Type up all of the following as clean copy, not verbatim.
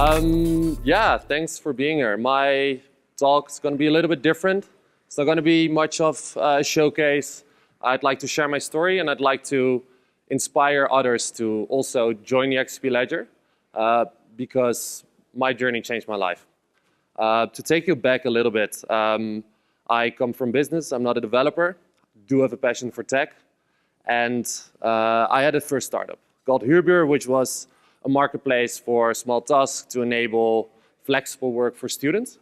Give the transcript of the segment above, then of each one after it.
Yeah, thanks for being here. My talk's going to be a little bit different. It's not going to be much of a showcase. I'd like to share my story, and I'd like to inspire others to also join the XRP Ledger because my journey changed my life. To take you back a little bit, I come from business. I'm not a developer. Do have a passion for tech. And I had a first startup called Huurbuur, which was a marketplace for small tasks to enable flexible work for students.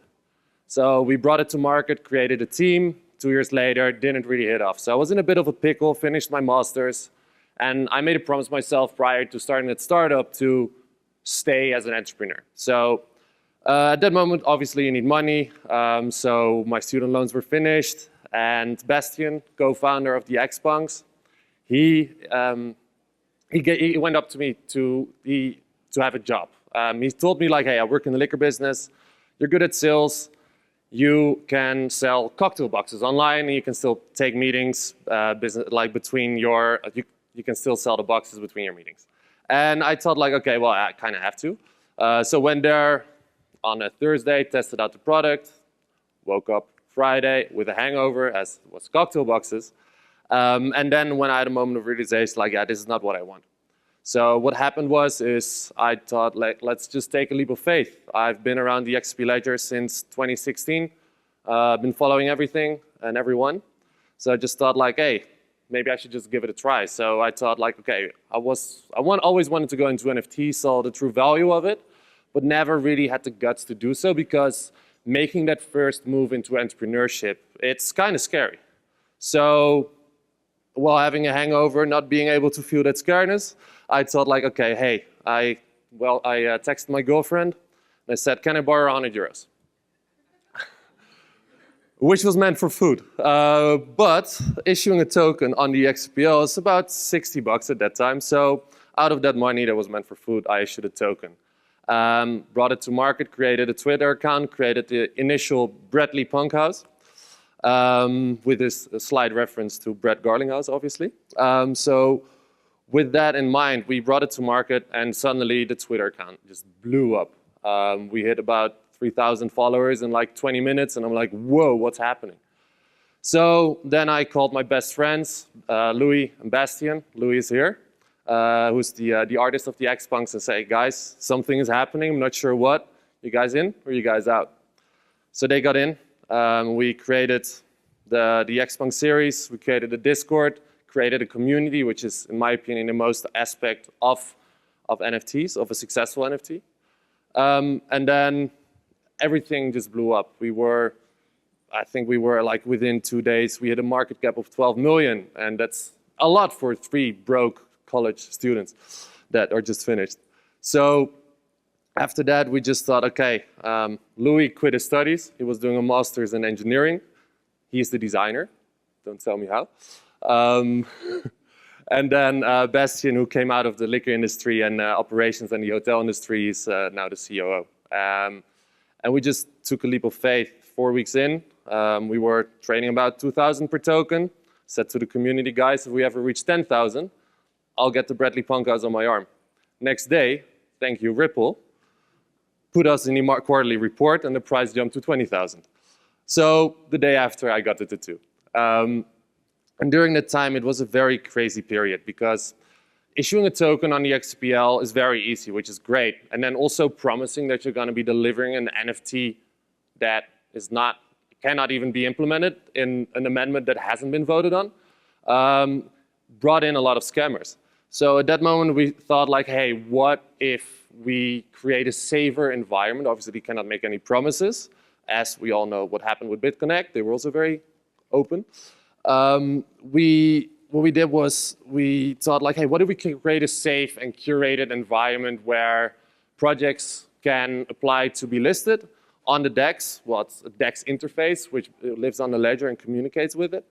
So we brought it to market, created a team. 2 years later, didn't really hit off. So I was in a bit of a pickle, finished my master's, and I made a promise myself prior to starting that startup to stay as an entrepreneur. So at that moment, obviously you need money. So my student loans were finished, and Bastian, co-founder of the Xpunks, he went up to me to have a job. He told me like, hey, I work in the liquor business. You're good at sales. You can sell cocktail boxes online, and you can still take meetings between your. You can still sell the boxes between your meetings. And I thought like, okay, well, I kind of have to. So went there on a Thursday, tested out the product, woke up Friday with a hangover, as was cocktail boxes. And then when I had a moment of realization, like, yeah, this is not what I want. So what happened was, I thought, like, let's just take a leap of faith. I've been around the XRP Ledger since 2016. I've been following everything and everyone. So I just thought, like, hey, maybe I should just give it a try. So I thought, like, okay, I always wanted to go into NFT, saw the true value of it, but never really had the guts to do so because making that first move into entrepreneurship, it's kind of scary. So while having a hangover, not being able to feel that scaredness, I thought like, okay, hey, I texted my girlfriend and I said, can I borrow 100 euros? Which was meant for food. But issuing a token on the XRPL is about 60 bucks at that time. So out of that money that was meant for food, I issued a token. Brought it to market, created a Twitter account, created the initial Bradley Punk House. With this slight reference to Brett Garlinghouse, obviously. So with that in mind, we brought it to market, and suddenly the Twitter account just blew up. We hit about 3,000 followers in like 20 minutes, and I'm like, whoa, what's happening? So then I called my best friends, Louis and Bastian. Louis is here, who's the artist of the Xpunks, and say, guys, something is happening, I'm not sure what. You guys in or you guys out? So they got in. We created the Xpunk series, we created a Discord, created a community, which is, in my opinion, the most aspect of NFTs, of a successful NFT. And then everything just blew up. I think we were like within 2 days, we had a market cap of 12 million, and that's a lot for 3 broke college students that are just finished. So after that, we just thought, okay, Louis quit his studies. He was doing a master's in engineering. He's the designer. Don't tell me how. And then Bastian, who came out of the liquor industry and operations and the hotel industry, is now the COO. And we just took a leap of faith. 4 weeks in, we were trading about 2,000 per token. Said to the community, guys, if we ever reach 10,000, I'll get the Bradley Punk House on my arm. Next day, thank you, Ripple, put us in the quarterly report, and the price jumped to 20,000. So the day after, I got it to 2. And during that time, it was a very crazy period because issuing a token on the XRPL is very easy, which is great. And then also promising that you're going to be delivering an NFT that cannot even be implemented in an amendment that hasn't been voted on, brought in a lot of scammers. So at that moment, we thought like, hey, what if we create a safer environment? Obviously, we cannot make any promises. As we all know what happened with BitConnect, they were also very open. What we did was we thought like, hey, what if we can create a safe and curated environment where projects can apply to be listed on the DEX, well, it's a DEX interface, which lives on the ledger and communicates with it.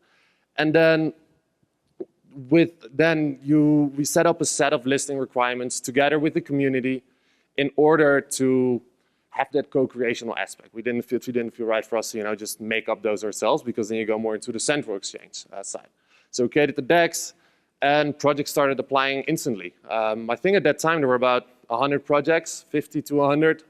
And then we set up a set of listing requirements together with the community in order to have that co-creational aspect. It didn't feel right for us to just make up those ourselves, because then you go more into the central exchange side. So we created the DEX, and projects started applying instantly. I think at that time there were about 100 projects, 50 to 100.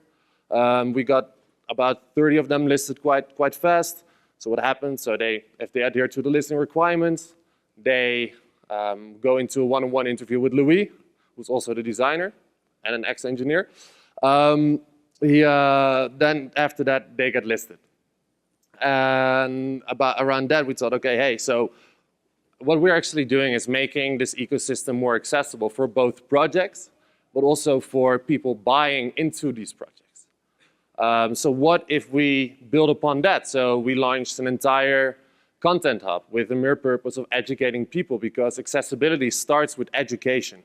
We got about 30 of them listed quite fast. So what happens? So if they adhere to the listing requirements, they go into a one-on-one interview with Louis, who's also the designer and an ex-engineer. Then after that, they get listed. And around that, we thought, okay, hey, so what we're actually doing is making this ecosystem more accessible for both projects, but also for people buying into these projects. So what if we build upon that? So we launched an entire content hub with the mere purpose of educating people, because accessibility starts with education.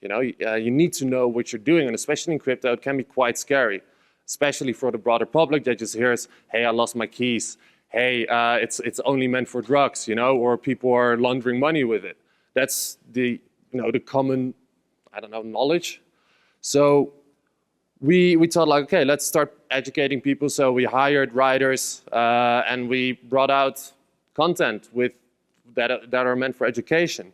You know, you need to know what you're doing, and especially in crypto, it can be quite scary, especially for the broader public that just hears, hey, I lost my keys. Hey, it's only meant for drugs, you know, or people are laundering money with it. That's the common, knowledge. So we thought like, okay, let's start educating people. So we hired writers and we brought out content that are meant for education.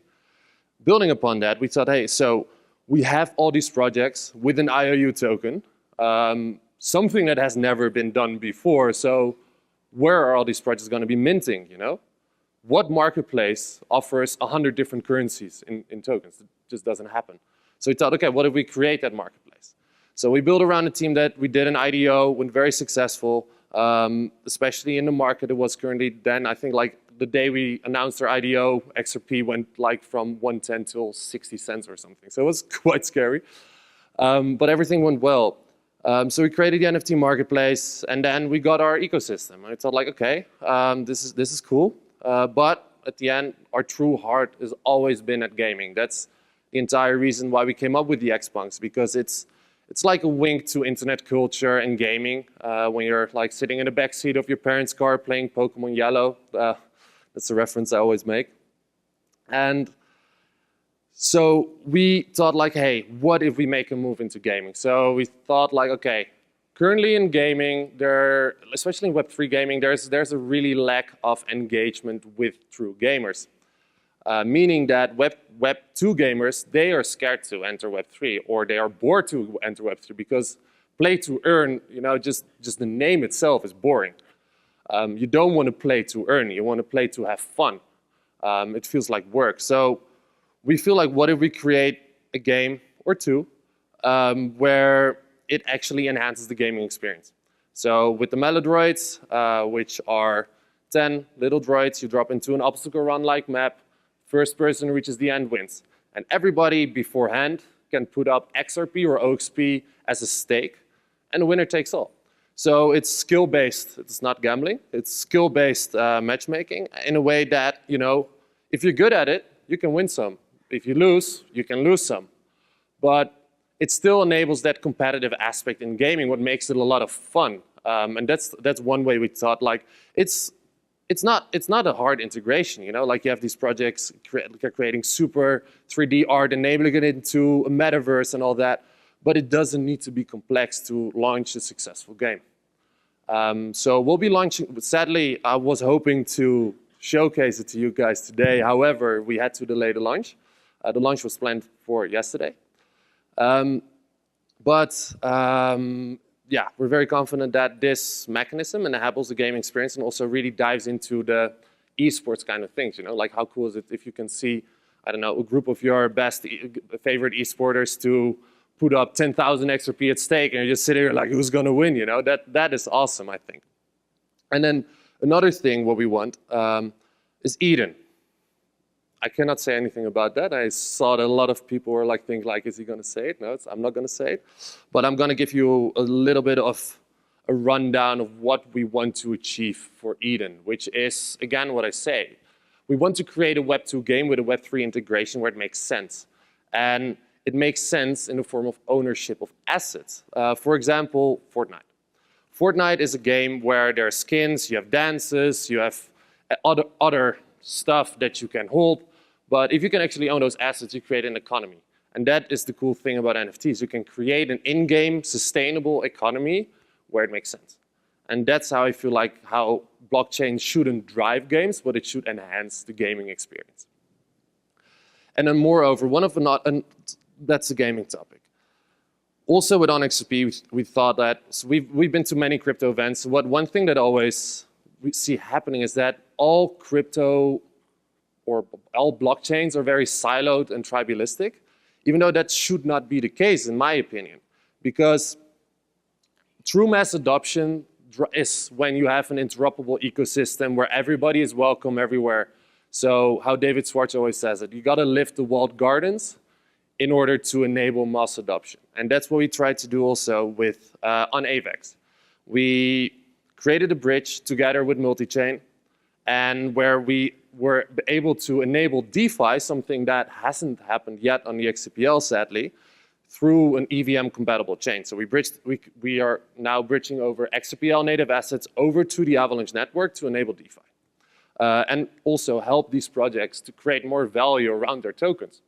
Building upon that, we thought, hey, so we have all these projects with an IOU token, something that has never been done before. So where are all these projects going to be minting, you know? What marketplace offers 100 different currencies in tokens? It just doesn't happen. So we thought, okay, what if we create that marketplace? So we built around a team that we did an IDO, went very successful, especially in the market. It was currently then, I think like the day we announced our IDO, XRP went like from 110 till 60 cents or something. So it was quite scary, but everything went well. So we created the NFT marketplace, and then we got our ecosystem. And I thought like, okay, this is cool, but at the end, our true heart has always been at gaming. That's the entire reason why we came up with the Xpunks, because it's like a wink to internet culture and gaming. When you're like sitting in the backseat of your parents' car playing Pokemon Yellow, that's a reference I always make. And so we thought like, hey, what if we make a move into gaming? So we thought like, okay, currently in gaming, especially in Web3 gaming, there's a really lack of engagement with true gamers. Meaning that Web 2 gamers, they are scared to enter Web 3, or they are bored to enter Web 3, because play to earn, you know, just the name itself is boring. You don't want to play to earn, you want to play to have fun. It feels like work. So we feel like, what if we create a game or two where it actually enhances the gaming experience? So with the Melodroids, which are 10 little droids, you drop into an obstacle run-like map. First person who reaches the end wins. And everybody beforehand can put up XRP or OXP as a stake, and the winner takes all. So it's skill-based, it's not gambling. It's skill-based matchmaking in a way that, you know, if you're good at it, you can win some. If you lose, you can lose some. But it still enables that competitive aspect in gaming, what makes it a lot of fun. And that's one way we thought, like, it's not a hard integration, you know, like you have these projects creating super 3D art, enabling it into a metaverse and all that, but it doesn't need to be complex to launch a successful game. So we'll be launching, sadly, I was hoping to showcase it to you guys today. However, we had to delay the launch. The launch was planned for yesterday. Yeah, we're very confident that this mechanism enables the gaming experience and also really dives into the esports kind of things, you know, like how cool is it if you can see, I don't know, a group of your best favorite esporters to put up 10,000 XRP at stake, and you're just sitting here like, who's going to win, you know? That is awesome, I think. And then another thing what we want is Eden. I cannot say anything about that. I saw that a lot of people were like, think like, is he going to say it? No, I'm not going to say it. But I'm going to give you a little bit of a rundown of what we want to achieve for Eden, which is, again, what I say. We want to create a Web 2 game with a Web 3 integration where it makes sense. And it makes sense in the form of ownership of assets. For example, Fortnite. Fortnite is a game where there are skins, you have dances, you have other stuff that you can hold. But if you can actually own those assets, you create an economy. And that is the cool thing about NFTs. You can create an in-game sustainable economy where it makes sense. And that's how I feel like how blockchain shouldn't drive games, but it should enhance the gaming experience. And then moreover, that's a gaming topic. Also with OnXRP, we thought that, so we've been to many crypto events. One thing that always we see happening is that all crypto or all blockchains are very siloed and tribalistic, even though that should not be the case, in my opinion, because true mass adoption is when you have an interoperable ecosystem where everybody is welcome everywhere. So how David Schwartz always says it, you got to lift the walled gardens in order to enable mass adoption. And that's what we tried to do also with on AVAX. We created a bridge together with multi-chain, and where we were able to enable DeFi, something that hasn't happened yet on the XRPL, sadly, through an EVM compatible chain. So we are now bridging over XRPL native assets over to the Avalanche network to enable DeFi. And also help these projects to create more value around their tokens.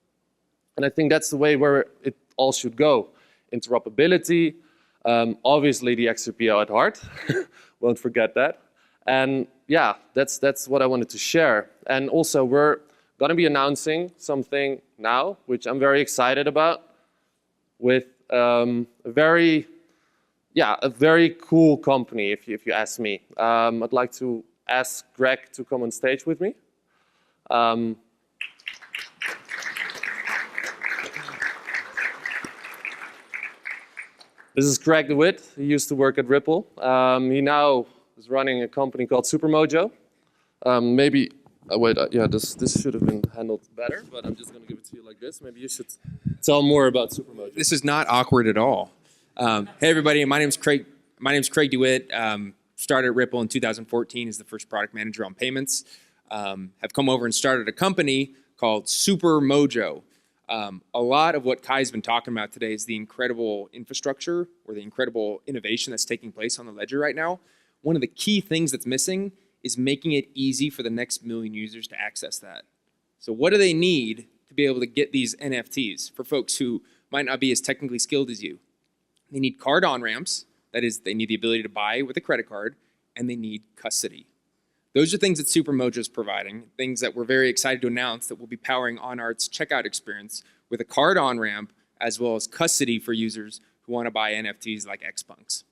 And I think that's the way where it all should go. Interoperability, obviously the XRPL at heart, won't forget that. And yeah, that's what I wanted to share. And also we're gonna be announcing something now, which I'm very excited about, with a very cool company, if you ask me. I'd like to ask Greg to come on stage with me. This is Greg DeWitt. He used to work at Ripple. He now is running a company called SuperMojo. Maybe, yeah, this should have been handled better, but I'm just going to give it to you like this. Maybe you should tell more about SuperMojo. This is not awkward at all. Hey everybody, my name's Craig DeWitt. Started at Ripple in 2014 as the first product manager on payments. Have come over and started a company called SuperMojo. A lot of what Kai's been talking about today is the incredible infrastructure or the incredible innovation that's taking place on the ledger right now. One of the key things that's missing is making it easy for the next million users to access that. So what do they need to be able to get these NFTs for folks who might not be as technically skilled as you? They need card on-ramps. That is, they need the ability to buy with a credit card, and they need custody. Those are things that SuperMojo is providing, things that we're very excited to announce that will be powering OnArt's checkout experience with a card on-ramp as well as custody for users who want to buy NFTs like Xpunks.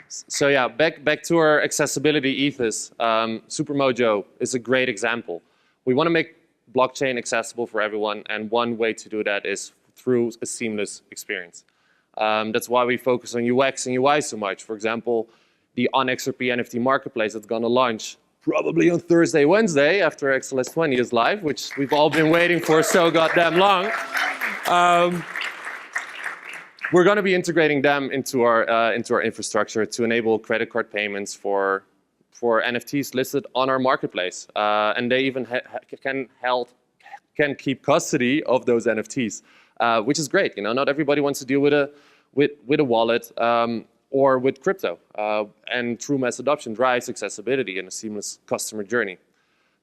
So yeah, back to our accessibility ethos. SuperMojo is a great example. We want to make blockchain accessible for everyone, and one way to do that is through a seamless experience. That's why we focus on UX and UI so much. For example, the OnXRP NFT marketplace that's going to launch probably on Thursday, Wednesday after XLS 20 is live, which we've all been waiting for so goddamn long. We're going to be integrating them into our infrastructure to enable credit card payments for NFTs listed on our marketplace, and they even can keep custody of those NFTs, which is great. You know, not everybody wants to deal with a wallet or with crypto, and true mass adoption drives accessibility and a seamless customer journey.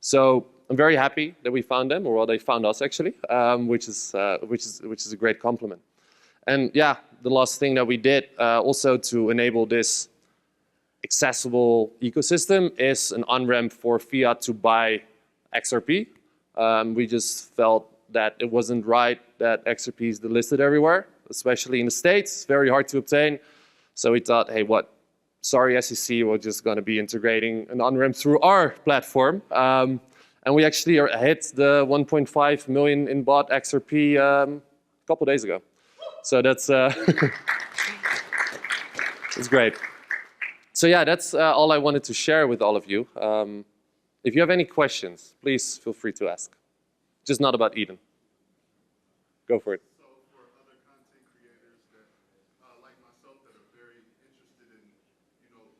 So I'm very happy that we found them, or well, they found us actually, which is a great compliment. And yeah, the last thing that we did also to enable this accessible ecosystem is an on-ramp for fiat to buy XRP. We just felt that it wasn't right that XRP is delisted everywhere, especially in the States. It's very hard to obtain. So we thought, hey, sorry SEC, we're just going to be integrating an on-ramp through our platform. And we actually hit the 1.5 million in bought XRP a couple days ago. So that's it's great. So yeah, that's all I wanted to share with all of you. If you have any questions, please feel free to ask. Just not about Eden. Go for it. So for other content creators that, like myself, that are very interested in,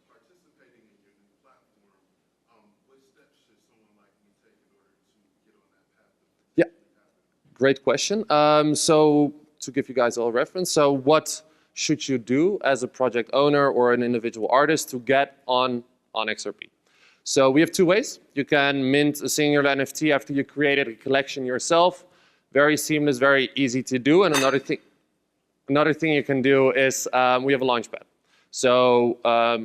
participating in your new platform, what steps should someone like me take in order to get on that path? Yeah, great question. So to give you guys all a reference, so what should you do as a project owner or an individual artist to get on XRP? So we have two ways. You can mint a singular NFT after you created a collection yourself. Very seamless, very easy to do. And another thing you can do is we have a launchpad. So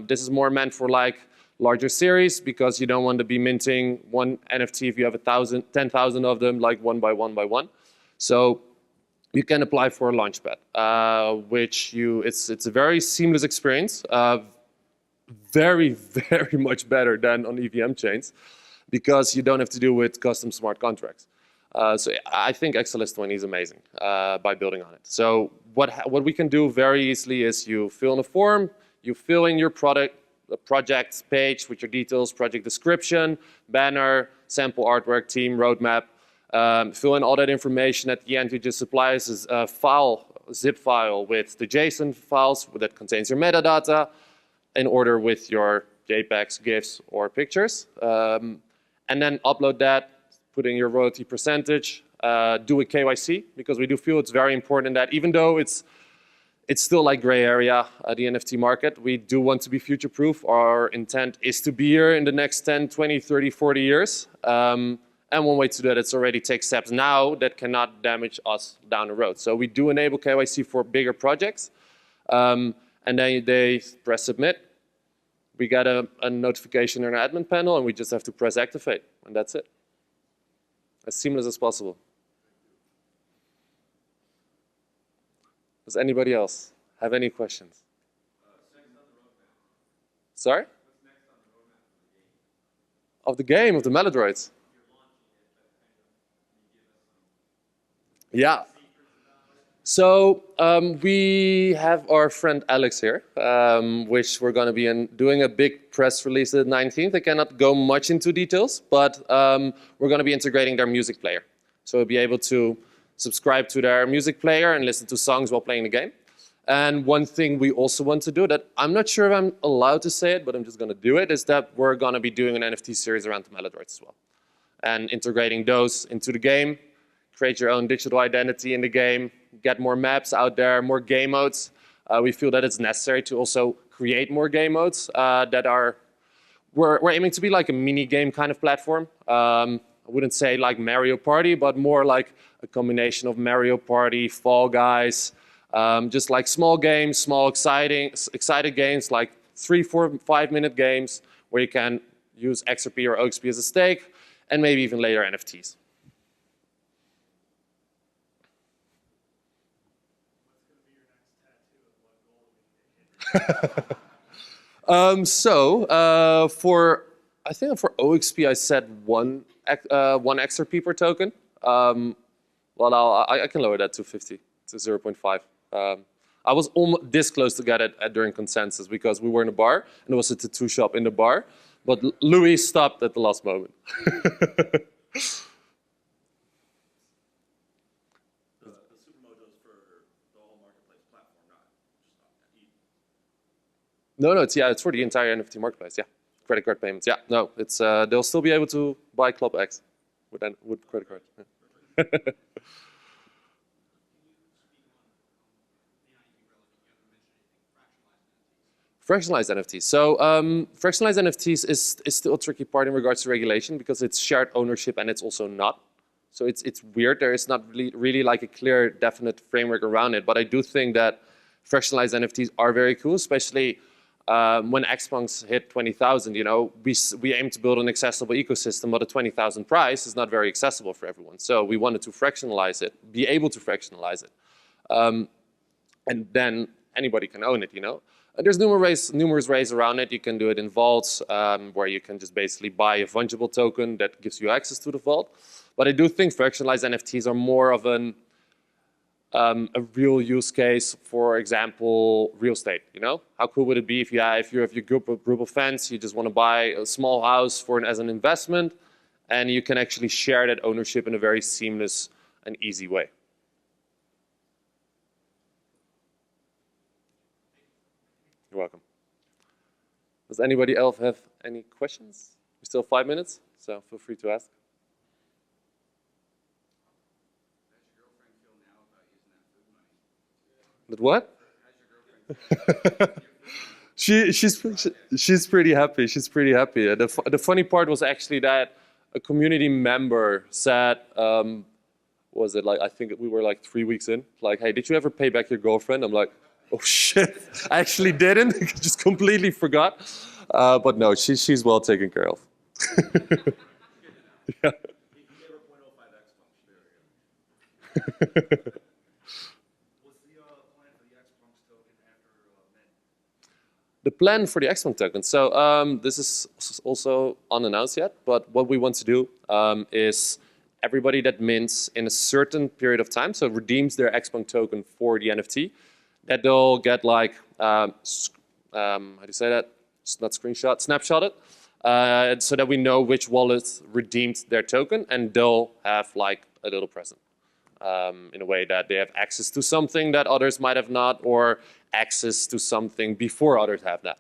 this is more meant for like larger series because you don't want to be minting one NFT if you have 10,000 of them, like one by one by one. So you can apply for a launchpad, it's a very seamless experience, very, very much better than on EVM chains because you don't have to deal with custom smart contracts. So I think XLS20 is amazing by building on it. So what we can do very easily is you fill in a form, you fill in your project page with your details, project description, banner, sample artwork, team, roadmap. Fill in all that information. At the end, you just supply us a file, a zip file with the JSON files that contains your metadata in order with your JPEGs, GIFs, or pictures. And then upload that, put in your royalty percentage, do a KYC, because we do feel it's very important that even though it's still like gray area, the NFT market, we do want to be future-proof. Our intent is to be here in the next 10, 20, 30, 40 years. And one way to do that is already take steps now that cannot damage us down the road. So we do enable KYC for bigger projects. And then they press submit. We get a notification in our admin panel, and we just have to press activate. And that's it. As seamless as possible. Does anybody else have any questions? Sorry? What's next on the roadmap of the game? Of the Melodroids? Yeah. So we have our friend Alex here, which we're going to be doing a big press release at the 19th. I cannot go much into details, but we're going to be integrating their music player. So we'll be able to subscribe to their music player and listen to songs while playing the game. And one thing we also want to do that I'm not sure if I'm allowed to say it, but I'm just going to do it, is that we're going to be doing an NFT series around the Melodroids as well. And integrating those into the game, create your own digital identity in the game, get more maps out there, more game modes. We feel that it's necessary to also create more game modes that are, we're aiming to be like a mini game kind of platform. I wouldn't say like Mario Party, but more like a combination of Mario Party, Fall Guys, just like small games, small excited games, like 3, 4, 5 minute games where you can use XRP or OXP as a stake, and maybe even later NFTs. I think for OXP I said one XRP per token. Well, I can lower that to 50, to 0.5. I was almost this close to get it during consensus because we were in a bar and there was a tattoo shop in the bar, but Louis stopped at the last moment. No, it's for the entire NFT marketplace. Yeah, credit card payments. Yeah, no, it's they'll still be able to buy Club X with credit card. Yeah. Fractionalized NFTs. So fractionalized NFTs is still a tricky part in regards to regulation because it's shared ownership and it's also not. So it's weird. There is not really like a clear, definite framework around it. But I do think that fractionalized NFTs are very cool, especially when Xpunks hit 20,000, you know, we aim to build an accessible ecosystem, but a 20,000 price is not very accessible for everyone. So we wanted to fractionalize it, be able to fractionalize it. And then anybody can own it, you know. There's numerous ways around it. You can do it in vaults, where you can just basically buy a fungible token that gives you access to the vault. But I do think fractionalized NFTs are more of a real use case, for example, real estate. You know, how cool would it be if you have your group of friends, you just want to buy a small house as an investment, and you can actually share that ownership in a very seamless and easy way. You're welcome. Does anybody else have any questions? We still have 5 minutes, so feel free to ask. But what? She's pretty happy. She's pretty happy. The funny part was actually that a community member said, was it like, I think we were like 3 weeks in, like, hey, did you ever pay back your girlfriend? I'm like, oh shit, I actually didn't. Just completely forgot. But no, she's well taken care of. Yeah. The plan for the XPunk token. So this is also unannounced yet, but what we want to do is everybody that mints in a certain period of time, so redeems their XPunk token for the NFT, that they'll get like, how do you say that? It's not screenshot, snapshot it, so that we know which wallet redeemed their token, and they'll have like a little present. In a way that they have access to something that others might have not, or access to something before others have that.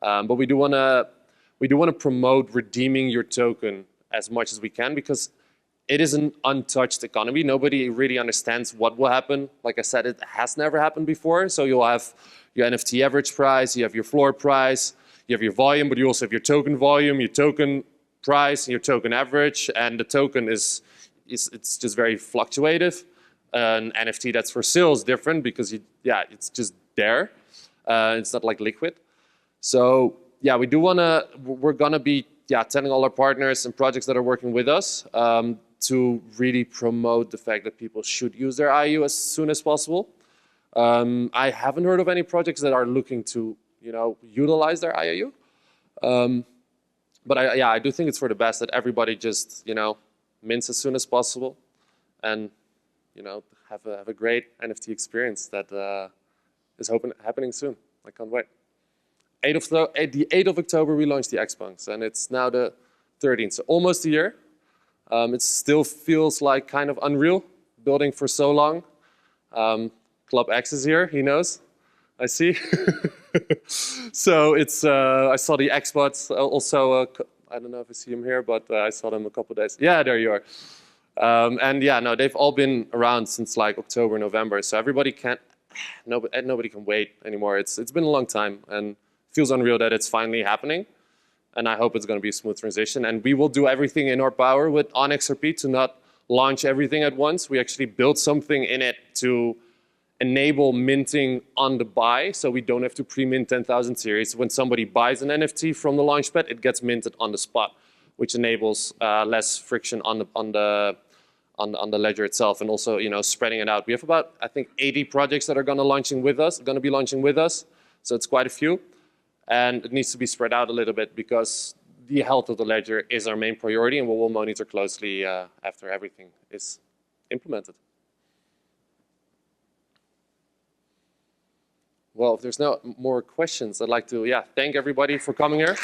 But we do want to promote redeeming your token as much as we can, because it is an untouched economy. Nobody really understands what will happen. Like I said, it has never happened before. So you'll have your NFT average price, you have your floor price, you have your volume, but you also have your token volume, your token price, and your token average, and the token it's just very fluctuative. An NFT that's for sale is different because it's just there. It's not like liquid. So yeah, we're gonna be telling all our partners and projects that are working with us to really promote the fact that people should use their IU as soon as possible. I haven't heard of any projects that are looking to utilize their IOU. But I do think it's for the best that everybody just mints as soon as possible, and have a great NFT experience that is happening soon. I can't wait. The 8th of October we launched the XPunks, and it's now the 13th, so almost a year. It still feels like kind of unreal building for so long. Club X is here, he knows. I see. So it's I saw the XBots also. I don't know if I see him here, but I saw them a couple of days. Yeah, there you are. And yeah, no, they've all been around since like October, November. So nobody can wait anymore. It's been a long time, and it feels unreal that it's finally happening. And I hope it's going to be a smooth transition. And we will do everything in our power on XRP to not launch everything at once. We actually built something in it to enable minting on the buy, so we don't have to pre-mint 10,000 series. When somebody buys an NFT from the launchpad, it gets minted on the spot, which enables less friction on the ledger itself, and also spreading it out. We have about, I think, 80 projects that are going to be launching with us, so it's quite a few, and it needs to be spread out a little bit because the health of the ledger is our main priority, and we will monitor closely after everything is implemented. Well, if there's no more questions, I'd like to thank everybody for coming here.